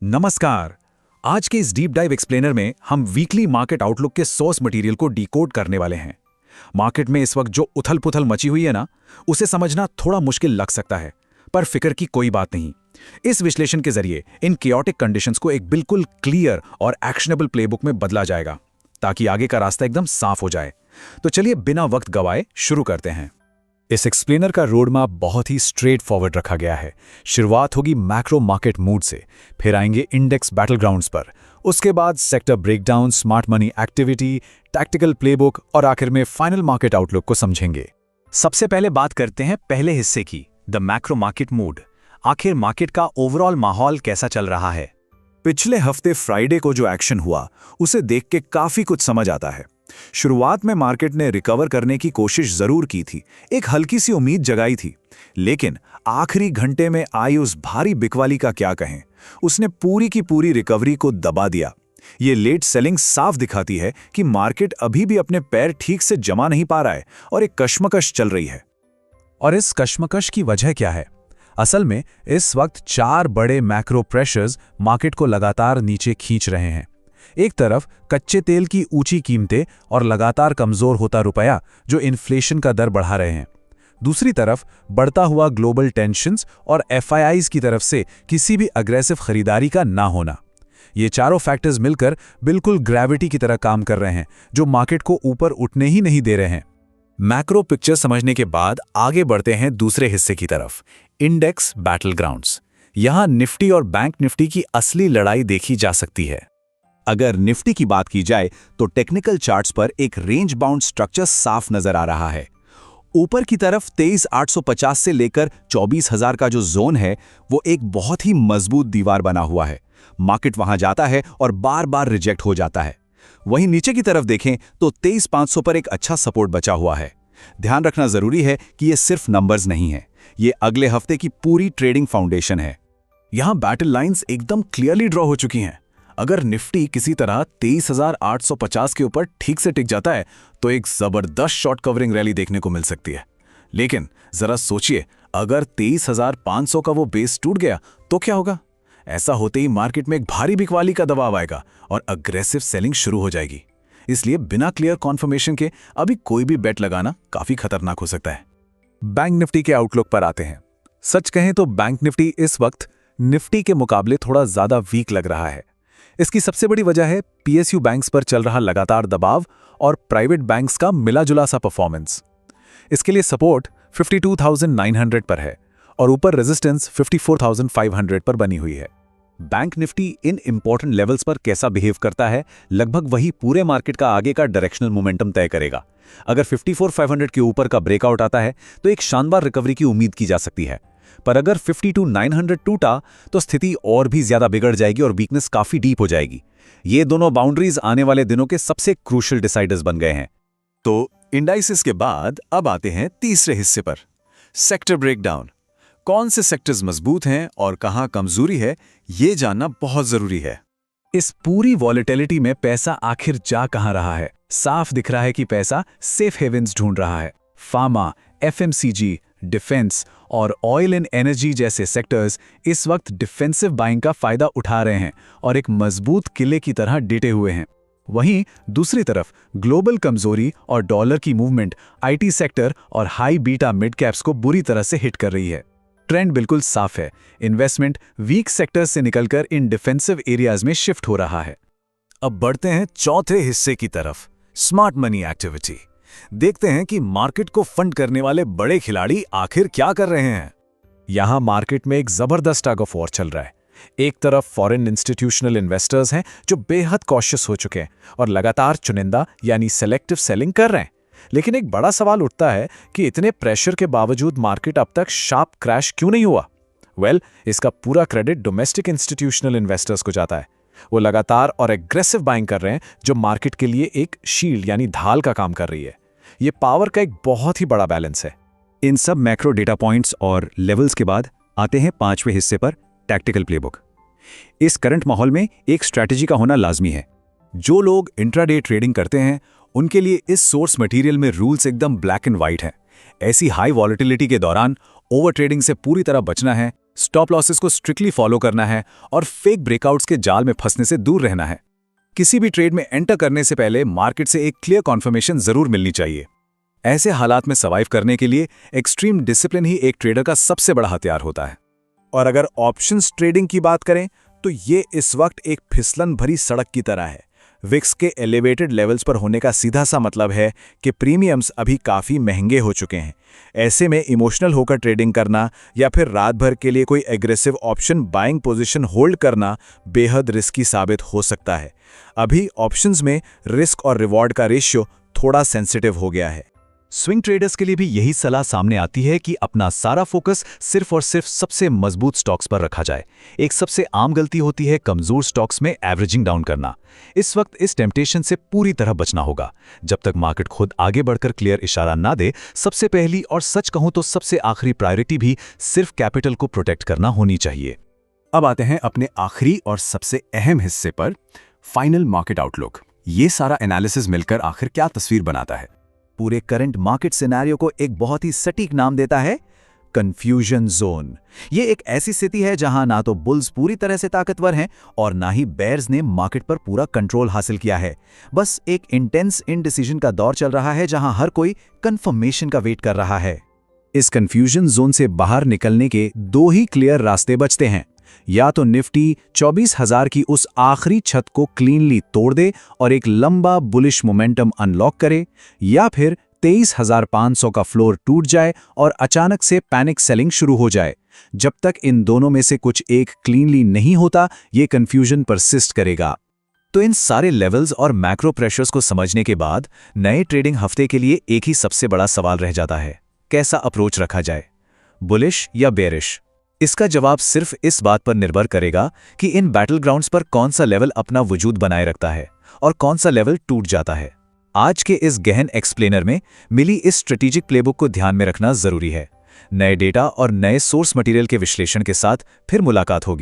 नमस्कार। आज के इस डीप डाइव एक्सप्लेनर में हम वीकली मार्केट आउटलुक के सोर्स मटेरियल को डिकोड करने वाले हैं। मार्केट में इस वक्त जो उथल-पुथल मची हुई है ना, उसे समझना थोड़ा मुश्किल लग सकता है, पर फिक्र की कोई बात नहीं। इस विश्लेषण के जरिए इन कियोटिक कंडीशंस को एक बिल्कुल क्लियर और एक्शनेबल प्लेबुक में बदला जाएगा, ताकि आगे का रास्ता एकदम साफ हो जाए। तो चलिए बिना वक्त गवाए शुरू करते हैं। इस एक्सप्लेनर का रोड मैप बहुत ही स्ट्रेट फॉरवर्ड रखा गया है। शुरुआत होगी मैक्रो मार्केट मूड से, फिर आएंगे इंडेक्स बैटलग्राउंड्स पर, उसके बाद sector breakdown, smart money activity, tactical playbook और आखिर में फाइनल मार्केट आउटलुक को समझेंगे। सबसे पहले बात करते हैं पहले हिस्से की, द मैक्रो मार्केट मूड। आखिर मार्केट का ओवरऑल माहौल कैसा चल रहा है? पिछले हफ्ते फ्राइडे को जो एक्शन हुआ, उसे देख के काफी कुछ समझ आता है। शुरुआत में मार्केट ने रिकवर करने की कोशिश जरूर की थी, एक हल्की सी उम्मीद जगाई थी, लेकिन आखिरी घंटे में आई उस भारी बिकवाली का क्या कहें, उसने पूरी की पूरी रिकवरी को दबा दिया। ये लेट सेलिंग साफ दिखाती है कि मार्केट अभी भी अपने पैर ठीक से जमा नहीं पा रहा है और एक कश्मकश चल रही है। और इस कश्मकश की वजह क्या है? असल में इस वक्त 4 बड़े मैक्रो प्रेशर्स मार्केट को लगातार नीचे खींच रहे हैं। एक तरफ कच्चे तेल की ऊंची कीमतें और लगातार कमजोर होता रुपया, जो इन्फ्लेशन का दर बढ़ा रहे हैं। दूसरी तरफ बढ़ता हुआ ग्लोबल टेंशन्स और एफआईआईज की तरफ से किसी भी अग्रेसिव खरीदारी का ना होना। ये चारों फैक्टर्स मिलकर बिल्कुल ग्रेविटी की तरह काम कर रहे हैं, जो मार्केट को ऊपर उठने ही नहीं दे रहे हैं। मैक्रो पिक्चर समझने के बाद आगे बढ़ते हैं दूसरे हिस्से की तरफ, इंडेक्स बैटलग्राउंड्स। यहां निफ्टी और बैंक निफ्टी की असली लड़ाई देखी जा सकती है। अगर निफ्टी की बात की जाए तो टेक्निकल चार्ट्स पर एक रेंज बाउंड स्ट्रक्चर साफ नजर आ रहा है। ऊपर की तरफ 23,850 से लेकर 24,000 का जो जोन है, वो एक बहुत ही मजबूत दीवार बना हुआ है। मार्केट वहां जाता है और बार बार रिजेक्ट हो जाता है। वहीं नीचे की तरफ देखें तो 23,500 पर एक अच्छा सपोर्ट बचा हुआ है। ध्यान रखना जरूरी है कि ये सिर्फ नंबर्स नहीं है, ये अगले हफ्ते की पूरी ट्रेडिंग फाउंडेशन है। यहां बैटल लाइंस एकदम क्लियरली ड्रॉ हो चुकी हैं। अगर निफ्टी किसी तरह 23,850 के ऊपर ठीक से टिक जाता है तो एक जबरदस्त शॉर्ट कवरिंग रैली देखने को मिल सकती है। लेकिन जरा सोचिए, अगर 23,500 का वो बेस टूट गया तो क्या होगा? ऐसा होते ही मार्केट में एक भारी बिकवाली का दबाव आएगा और अग्रेसिव सेलिंग शुरू हो जाएगी। इसलिए बिना क्लियर कॉन्फर्मेशन के अभी कोई भी बेट लगाना काफी खतरनाक हो सकता है। बैंक निफ्टी के आउटलुक पर आते हैं। सच कहें तो बैंक निफ्टी इस वक्त निफ्टी के मुकाबले थोड़ा ज्यादा वीक लग रहा है। इसकी सबसे बड़ी वजह है पीएसयू बैंक्स पर चल रहा लगातार दबाव और प्राइवेट बैंक्स का मिला-जुला सा परफॉर्मेंस। इसके लिए सपोर्ट 52,900 पर है और ऊपर रेजिस्टेंस 54,500 पर बनी हुई है। बैंक निफ्टी इन इंपॉर्टेंट लेवल्स पर कैसा बिहेव करता है, लगभग वही पूरे मार्केट का आगे का डायरेक्शनल मोमेंटम तय करेगा। अगर 54,500 के ऊपर का ब्रेकआउट आता है तो एक शानदार रिकवरी की उम्मीद की जा सकती है, पर अगर 52,900 टूटा तो स्थिति और भी ज्यादा बिगड़ जाएगी और वीकनेस काफी डीप हो जाएगी। ये दोनों बाउंड्रीज आने वाले दिनों के सबसे क्रूशियल डिसाइडर्स बन गए हैं। तो इंडाइसिस के बाद अब आते हैं तीसरे हिस्से पर, सेक्टर ब्रेकडाउन। कौन से सेक्टर्स मजबूत हैं और कहां कमजोरी है, ये जानना बहुत जरूरी है। इस पूरी वॉलेटिलिटी में पैसा आखिर जा कहां रहा है? साफ दिख रहा है कि पैसा सेफ हेवेंस ढूंढ रहा है। फार्मा, एफएमसीजी, डिफेंस और ऑयल एंड एनर्जी जैसे सेक्टर्स इस वक्त डिफेंसिव बाइंग का फायदा उठा रहे हैं और एक मजबूत किले की तरह डिटे हुए हैं। वहीं दूसरी तरफ ग्लोबल कमजोरी और डॉलर की मूवमेंट आईटी सेक्टर और हाई बीटा मिड कैप्स को बुरी तरह से हिट कर रही है। ट्रेंड बिल्कुल साफ है, इन्वेस्टमेंट वीक सेक्टर्स से निकलकर इन डिफेंसिव एरियाज में शिफ्ट हो रहा है। अब बढ़ते हैं चौथे हिस्से की तरफ, स्मार्ट मनी एक्टिविटी। देखते हैं कि मार्केट को फंड करने वाले बड़े खिलाड़ी आखिर क्या कर रहे हैं। यहां मार्केट में एक जबरदस्त टग ऑफ वॉर चल रहा है। एक तरफ फॉरेन इंस्टीट्यूशनल इन्वेस्टर्स हैं जो बेहद कॉशियस हो चुके हैं और लगातार चुनिंदा यानी सेलेक्टिव सेलिंग कर रहे हैं। लेकिन एक बड़ा सवाल उठता है कि इतने प्रेशर के बावजूद मार्केट अब तक शार्प क्रैश क्यों नहीं हुआ? इसका पूरा क्रेडिट डोमेस्टिक इंस्टीट्यूशनल इन्वेस्टर्स को जाता है। वो लगातार और एग्रेसिव बाइंग कर रहे हैं, जो मार्केट के लिए एक शील्ड यानी ढाल का काम कर रही है। ये पावर का एक बहुत ही बड़ा बैलेंस है। इन सब मैक्रो डेटा पॉइंट्स और लेवल्स के बाद आते हैं पांचवें हिस्से पर, टैक्टिकल प्लेबुक। इस करंट माहौल में एक स्ट्रैटेजी का होना लाजमी है। जो लोग इंट्राडे ट्रेडिंग करते हैं उनके लिए इस सोर्स मटेरियल में रूल्स एकदम ब्लैक एंड व्हाइट हैं। ऐसी हाई वॉलेटिलिटी के दौरान ओवर ट्रेडिंग से पूरी तरह बचना है, स्टॉप लॉसेस को स्ट्रिक्टली फॉलो करना है और फेक ब्रेकआउट्स के जाल में फंसने से दूर रहना है। किसी भी ट्रेड में एंटर करने से पहले मार्केट से एक क्लियर कॉन्फर्मेशन जरूर मिलनी चाहिए। ऐसे हालात में सर्वाइव करने के लिए एक्सट्रीम डिसिप्लिन ही एक ट्रेडर का सबसे बड़ा हथियार होता है। और अगर ऑप्शंस ट्रेडिंग की बात करें तो ये इस वक्त एक फिसलन भरी सड़क की तरह है। विक्स के एलिवेटेड लेवल्स पर होने का सीधा सा मतलब है कि प्रीमियम्स अभी काफ़ी महंगे हो चुके हैं। ऐसे में इमोशनल होकर ट्रेडिंग करना या फिर रात भर के लिए कोई aggressive option buying position hold करना बेहद रिस्की साबित हो सकता है। अभी ऑप्शंस में रिस्क और रिवॉर्ड का रेशियो थोड़ा सेंसिटिव हो गया है। स्विंग ट्रेडर्स के लिए भी यही सलाह सामने आती है कि अपना सारा फोकस सिर्फ और सिर्फ सबसे मजबूत स्टॉक्स पर रखा जाए। एक सबसे आम गलती होती है कमजोर स्टॉक्स में एवरेजिंग डाउन करना। इस वक्त इस टेम्पटेशन से पूरी तरह बचना होगा। जब तक मार्केट खुद आगे बढ़कर क्लियर इशारा ना दे, सबसे पहली और सच कहूं तो सबसे आखिरी प्रायोरिटी भी सिर्फ कैपिटल को प्रोटेक्ट करना होनी चाहिए। अब आते हैं अपने आखिरी और सबसे अहम हिस्से पर, फाइनल मार्केट आउटलुक। ये सारा एनालिसिस मिलकर आखिर क्या तस्वीर बनाता है? पूरे करंट मार्केट सिनेरियो को एक बहुत ही सटीक नाम देता है कंफ्यूजन जोन। ये एक ऐसी स्थिति है जहां ना तो बुल्स पूरी तरह से ताकतवर हैं और ना ही बेयर्स ने मार्केट पर पूरा कंट्रोल हासिल किया है। बस एक इंटेंस इनडिसीजन का दौर चल रहा है जहां हर कोई कंफर्मेशन का वेट कर रहा है। इस कंफ्यूजन जोन से बाहर निकलने के दो ही क्लियर रास्ते बचते हैं। या तो निफ्टी 24,000 की उस आखिरी छत को क्लीनली तोड़ दे और एक लंबा बुलिश मोमेंटम अनलॉक करे, या फिर 23,500 का फ्लोर टूट जाए और अचानक से पैनिक सेलिंग शुरू हो जाए। जब तक इन दोनों में से कुछ एक क्लीनली नहीं होता, ये कंफ्यूजन परसिस्ट करेगा। तो इन सारे लेवल्स और मैक्रो प्रेशर्स को समझने के बाद नए ट्रेडिंग हफ्ते के लिए एक ही सबसे बड़ा सवाल रह जाता है, कैसा अप्रोच रखा जाए, बुलिश या बेयरिश? इसका जवाब सिर्फ इस बात पर निर्भर करेगा कि इन बैटल ग्राउंड्स पर कौन सा लेवल अपना वजूद बनाए रखता है और कौन सा लेवल टूट जाता है। आज के इस गहन एक्सप्लेनर में मिली इस स्ट्रेटेजिक प्लेबुक को ध्यान में रखना जरूरी है। नए डेटा और नए सोर्स मटेरियल के विश्लेषण के साथ फिर मुलाकात होगी।